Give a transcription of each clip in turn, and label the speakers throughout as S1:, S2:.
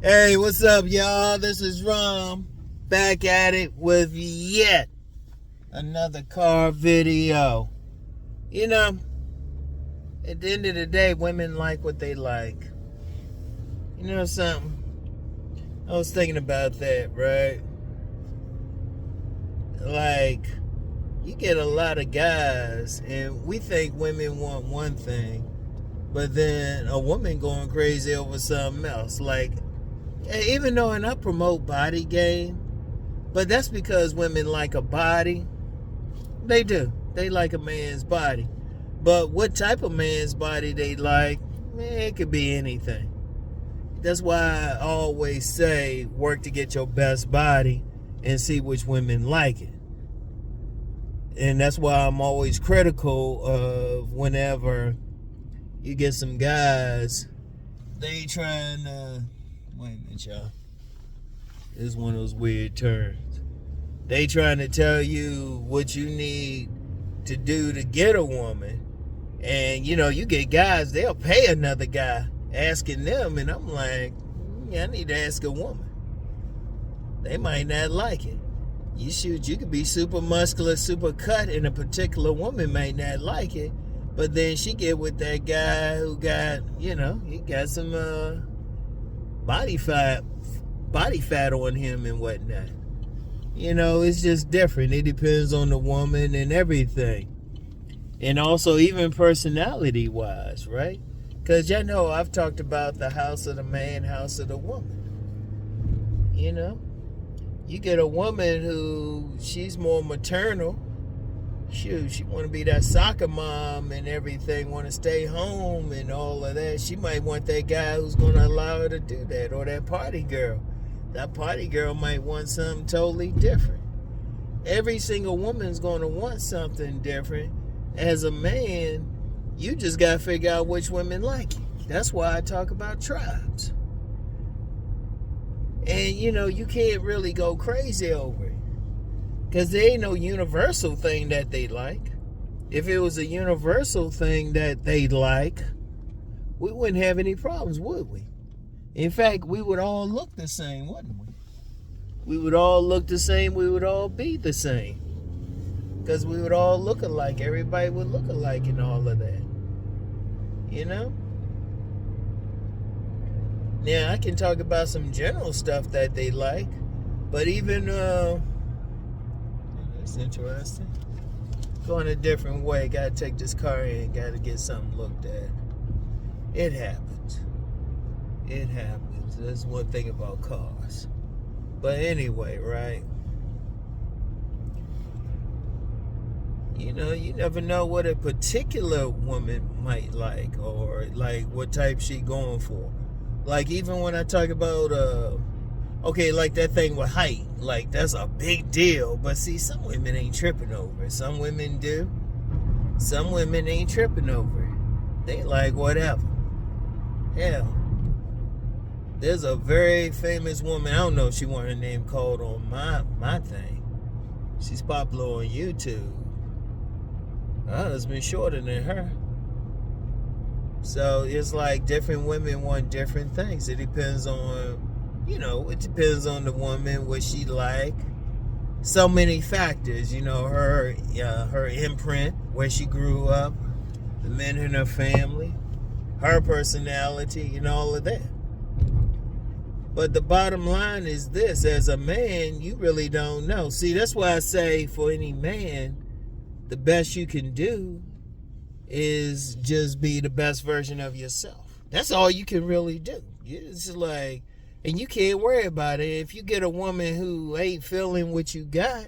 S1: Hey, what's up, y'all? This is Rom, back at it with yet another car video. You know, at the end of the day, women like what they like. You know something? I was thinking about that, right? Like, you get a lot of guys, and we think women want one thing, but then a woman going crazy over something else. Like, even though, and I promote body game, but that's because women like a body. They do. They like a man's body. But what type of man's body they like, man, it could be anything. That's why I always say work to get your best body and see which women like it. And that's why I'm always critical of whenever you get some guys, they trying to... Wait a minute, y'all. This is one of those weird turns. They trying to tell you what you need to do to get a woman. And, you know, you get guys, they'll pay another guy asking them. And I'm like, yeah, I need to ask a woman. They might not like it. You could be super muscular, super cut, and a particular woman may not like it. But then she get with that guy who got, you know, he got some... body fat on him and whatnot. You know, it's just different. It depends on the woman and everything. And also even personality wise, right? Because y'all know I've talked about the house of the man, house of the woman. You know, you get a woman who she's more maternal. Shoot, she want to be that soccer mom and everything, want to stay home and all of that. She might want that guy who's going to allow her to do that, or that party girl. That party girl might want something totally different. Every single woman's going to want something different. As a man, you just got to figure out which women like you. That's why I talk about tribes. And, you know, you can't really go crazy over it. Because there ain't no universal thing that they like. If it was a universal thing that they like, we wouldn't have any problems, would we? In fact, we would all look the same, wouldn't we? We would all look the same. We would all be the same. Because we would all look alike. Everybody would look alike and all of that. You know? Now, I can talk about some general stuff that they like. But even... It's interesting. Going a different way. Gotta take this car in. Gotta get something looked at. It happens. It happens. That's one thing about cars. But anyway, right? You know, you never know what a particular woman might like, or like what type she going for. Like even when I talk about okay, like that thing with height, like that's a big deal. But see, some women ain't tripping over it. Some women do. Some women ain't tripping over it. They like whatever. Hell, there's a very famous woman. I don't know if she want her name called on my thing. She's popular on YouTube. Her husband's shorter than her. So it's like different women want different things. It depends on, you know, it depends on the woman, what she like. So many factors, you know, her imprint, where she grew up, the men in her family, her personality, and all of that. But the bottom line is this: as a man, you really don't know. See, that's why I say for any man, the best you can do is just be the best version of yourself. That's all you can really do. It's like... And you can't worry about it. If you get a woman who ain't feeling what you got,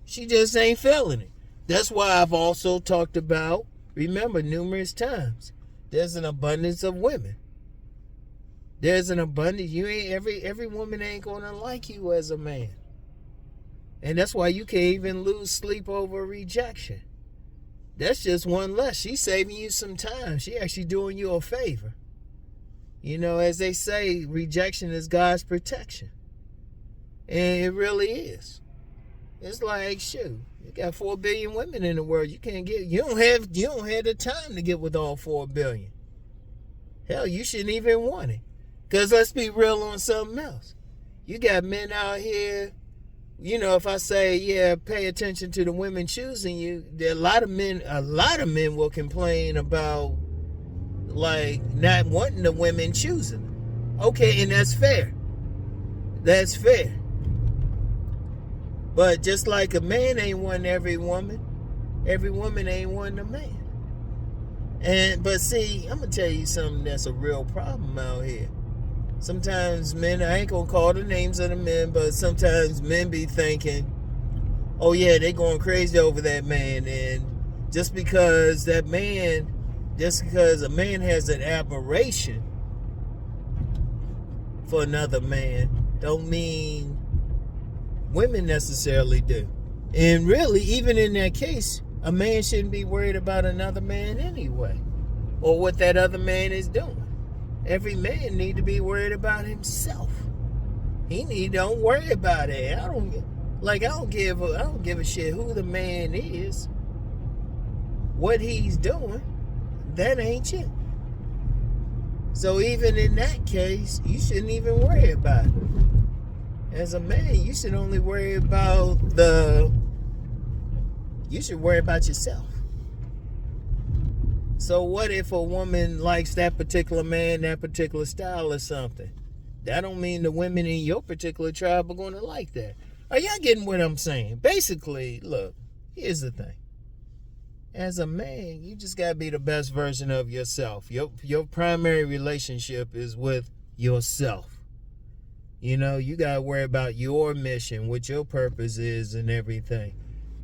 S1: she just ain't feeling it. That's why I've also talked about, remember, numerous times, there's an abundance of women. There's an abundance. You ain't every woman ain't gonna like you as a man. And that's why you can't even lose sleep over rejection. That's just one less. She's saving you some time. She actually doing you a favor. You know, as they say, rejection is God's protection. And it really is. It's like, shoot, you got 4 billion women in the world. You don't have the time to get with all 4 billion. Hell, you shouldn't even want it. Because let's be real on something else. You got men out here, if I say, yeah, pay attention to the women choosing you, there are a lot of men will complain about, like, not wanting the women choosing them. Okay, and that's fair. That's fair. But just like a man ain't wanting every woman ain't wanting a man. But see, I'm going to tell you something that's a real problem out here. Sometimes men, I ain't going to call the names of the men, but sometimes men be thinking, oh yeah, they going crazy over that man. And just because a man has an admiration for another man, don't mean women necessarily do. And really, even in that case, a man shouldn't be worried about another man anyway, or what that other man is doing. Every man need to be worried about himself. Don't worry about it. I don't give a shit who the man is. What he's doing, that ain't you. So even in that case, you shouldn't even worry about it. As a man, you should only worry about yourself. So what if a woman likes that particular man, that particular style or something? That don't mean the women in your particular tribe are going to like that. Are y'all getting what I'm saying? Basically, look, here's the thing. As a man, you just got to be the best version of yourself. Your primary relationship is with yourself. You got to worry about your mission, what your purpose is and everything.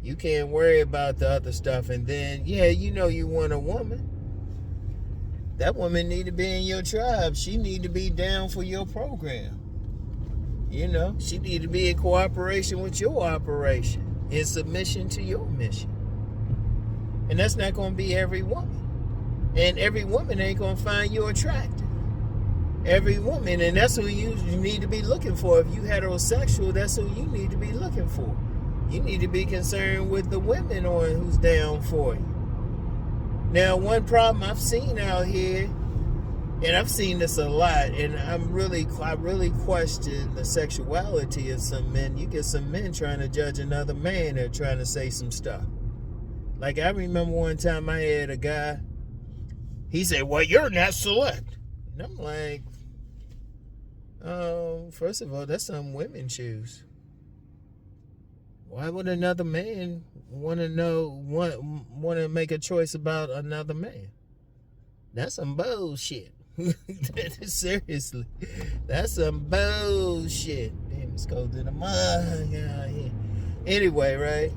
S1: You can't worry about the other stuff. And then, you want a woman. That woman need to be in your tribe. She need to be down for your program. She need to be in cooperation with your operation, in submission to your mission. And that's not going to be every woman. And every woman ain't going to find you attractive. Every woman, and that's who you need to be looking for. If you heterosexual, that's who you need to be looking for. You need to be concerned with the women on who's down for you. Now, one problem I've seen out here, and I've seen this a lot, and I really question the sexuality of some men. You get some men trying to judge another man and trying to say some stuff. Like, I remember one time I had a guy, he said, well, you're not select. And I'm like, first of all, that's something women choose. Why would another man want to make a choice about another man? That's some bullshit. Seriously. That's some bullshit. Damn, it's cold to the mind out here. Anyway, right?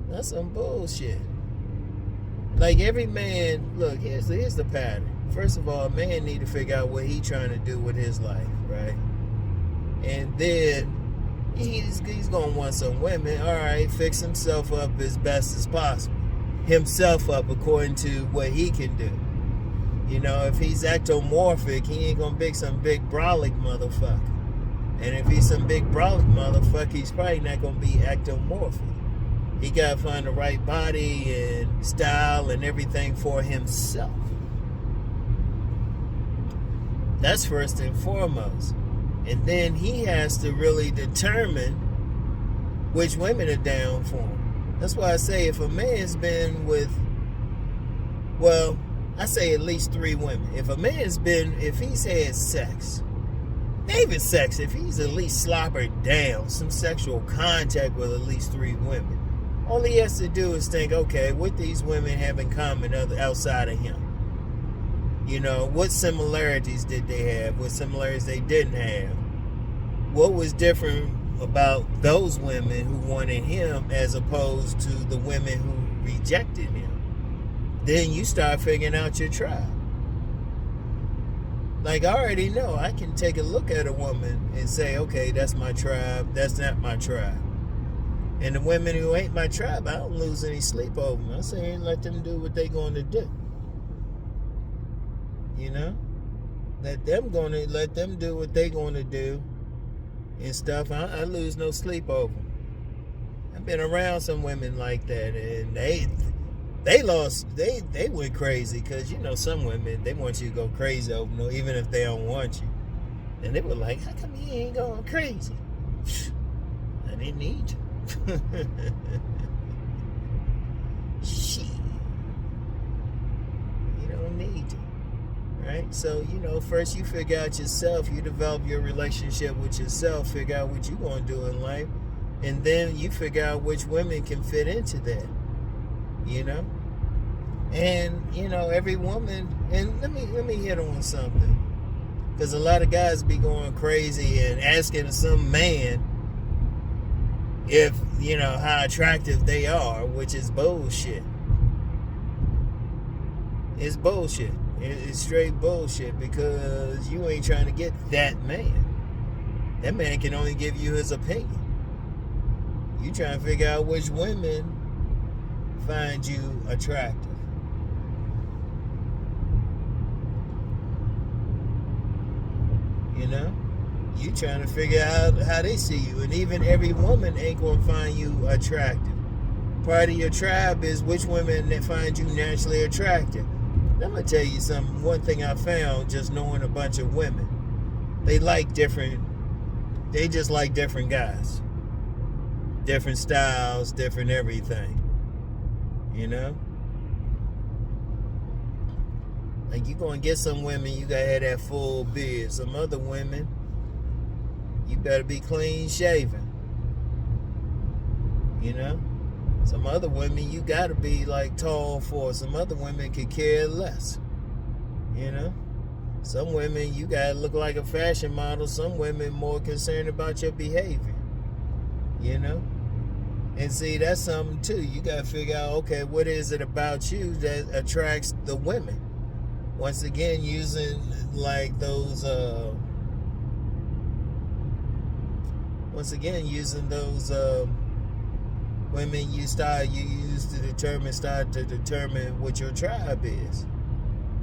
S1: That's some bullshit. Like, every man, look, here's the pattern. First of all, a man need to figure out what he's trying to do with his life, right? And then he's going to want some women. All right, fix himself up as best as possible. Himself up according to what he can do. If he's ectomorphic, he ain't going to be some big brolic motherfucker. And if he's some big brolic motherfucker, he's probably not going to be ectomorphic. He got to find the right body and style and everything for himself. That's first and foremost. And then he has to really determine which women are down for him. That's why I say if a man's been with, well, I say at least 3 women. If he's had sex, maybe sex, if he's at least slobbered down, some sexual contact with at least 3 women, all he has to do is think, okay, what these women have in common outside of him? What similarities did they have? What similarities they didn't have? What was different about those women who wanted him as opposed to the women who rejected him? Then you start figuring out your tribe. Like, I already know. I can take a look at a woman and say, okay, that's my tribe. That's not my tribe. And the women who ain't my tribe, I don't lose any sleep over them. I say, let them do what they going to do. Let them do what they going to do and stuff. I lose no sleep over them. I've been around some women like that, and they went crazy because some women, they want you to go crazy over them even if they don't want you. And they were like, how come he ain't going crazy? I didn't need to. Shit. You don't need to. Right? So, first you figure out yourself, you develop your relationship with yourself, figure out what you're going to do in life, and then you figure out which women can fit into that. And, every woman, and let me hit on something. Because a lot of guys be going crazy and asking some man if, how attractive they are, which is bullshit. It's bullshit. It's straight bullshit because you ain't trying to get that man. That man can only give you his opinion. You trying to figure out which women find you attractive. You trying to figure out how they see you. And even every woman ain't going to find you attractive. Part of your tribe is which women that find you naturally attractive. I'm going to tell you something. One thing I found just knowing a bunch of women. They just like different guys. Different styles, different everything. Like you going to get some women, you got to have that full beard. Some other women, you better be clean shaven. Some other women, you got to be like tall for. Some other women could care less. Some women, you got to look like a fashion model. Some women more concerned about your behavior. And see, that's something too. You got to figure out, okay, what is it about you that attracts the women? Once again, using like those women you use to determine what your tribe is.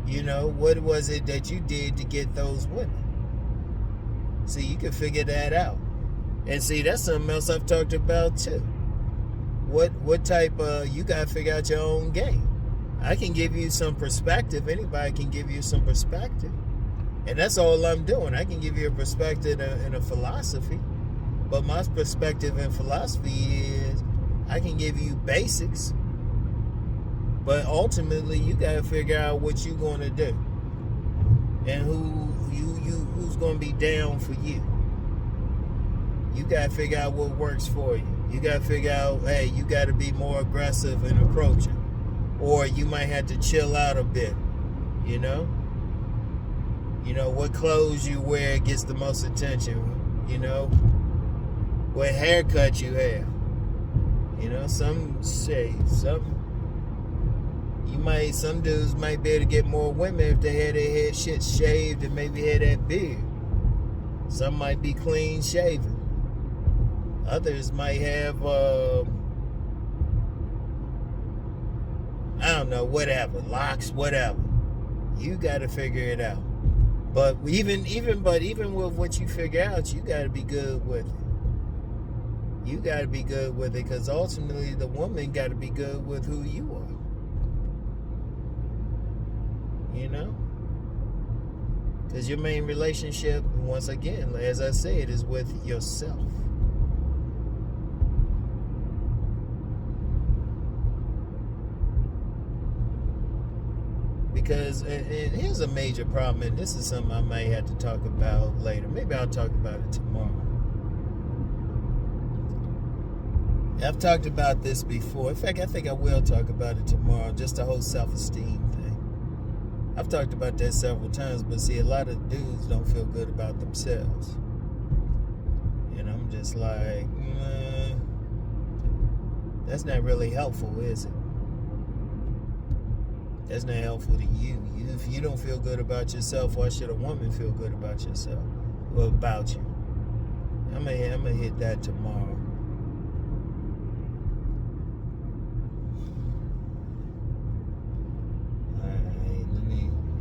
S1: What was it that you did to get those women? See, you can figure that out. And see, that's something else I've talked about too. What type you gotta figure out your own game. I can give you some perspective. Anybody can give you some perspective. And that's all I'm doing. I can give you a perspective and a philosophy. But my perspective and philosophy is I can give you basics. But ultimately, you got to figure out what you're going to do. And who's going to be down for you. You got to figure out what works for you. You got to figure out, hey, you got to be more aggressive in approaching. Or you might have to chill out a bit, what clothes you wear gets the most attention, what haircut you have. Some dudes might be able to get more women if they had their head shit shaved and maybe had that beard. Some might be clean shaven. Others might have I don't know, whatever, locks, whatever. You got to figure it out. But even with what you figure out, you got to be good with it. You got to be good with it because ultimately the woman got to be good with who you are. Because your main relationship, once again, as I said, is with yourself. Because, and here's a major problem, and this is something I might have to talk about later. Maybe I'll talk about it tomorrow. I've talked about this before. In fact, I think I will talk about it tomorrow, just the whole self-esteem thing. I've talked about that several times, but see, a lot of dudes don't feel good about themselves. And I'm just like, that's not really helpful, is it? That's not helpful to you. If you don't feel good about yourself, why should a woman feel good about yourself? Or about you? I'm gonna hit that tomorrow. Alright,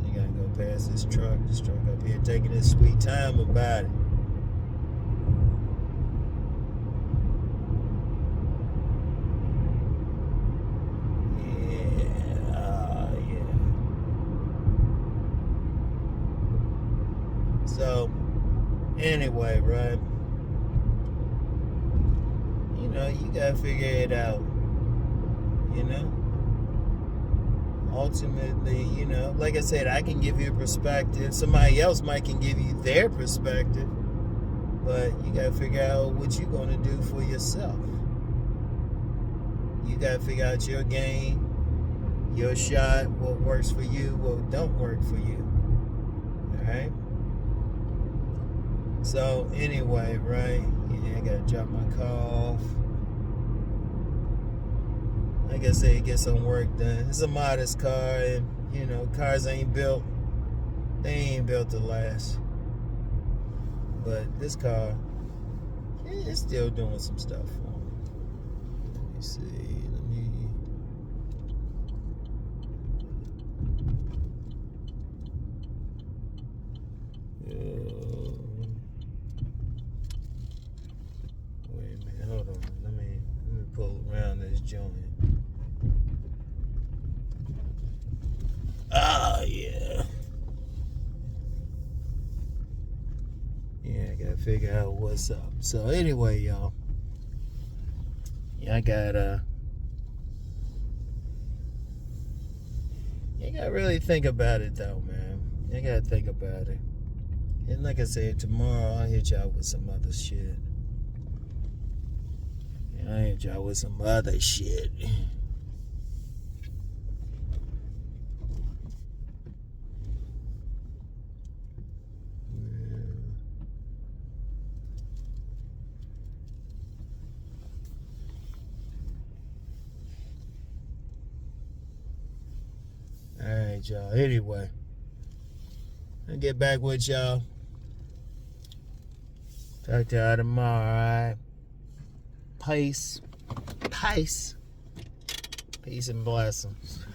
S1: I gotta go past this truck. This truck up here taking its sweet time about it. So Anyway, right? You gotta figure it out. Ultimately, like I said, I can give you a perspective. Somebody else might can give you their perspective. But you gotta figure out what you're gonna do for yourself. You gotta figure out your game, your shot, what works for you, what don't work for you. Alright? So anyway, right? Yeah, I gotta drop my car off. Like I say, get some work done. It's a modest car, and cars ain't built. They ain't built to last. But this car, it's still doing some stuff for me. Let me see. Wait a minute. Hold on. Let me pull around this joint. Ah, yeah. Yeah, I gotta figure out what's up. So anyway, y'all. I gotta really think about it though, man. I gotta think about it. And like I said, tomorrow I'll hit y'all with some other shit. I'll hit y'all with some other shit. Alright, y'all. Anyway, I'll get back with y'all. Talk to y'all tomorrow, alright? Peace. Peace. Peace and blessings.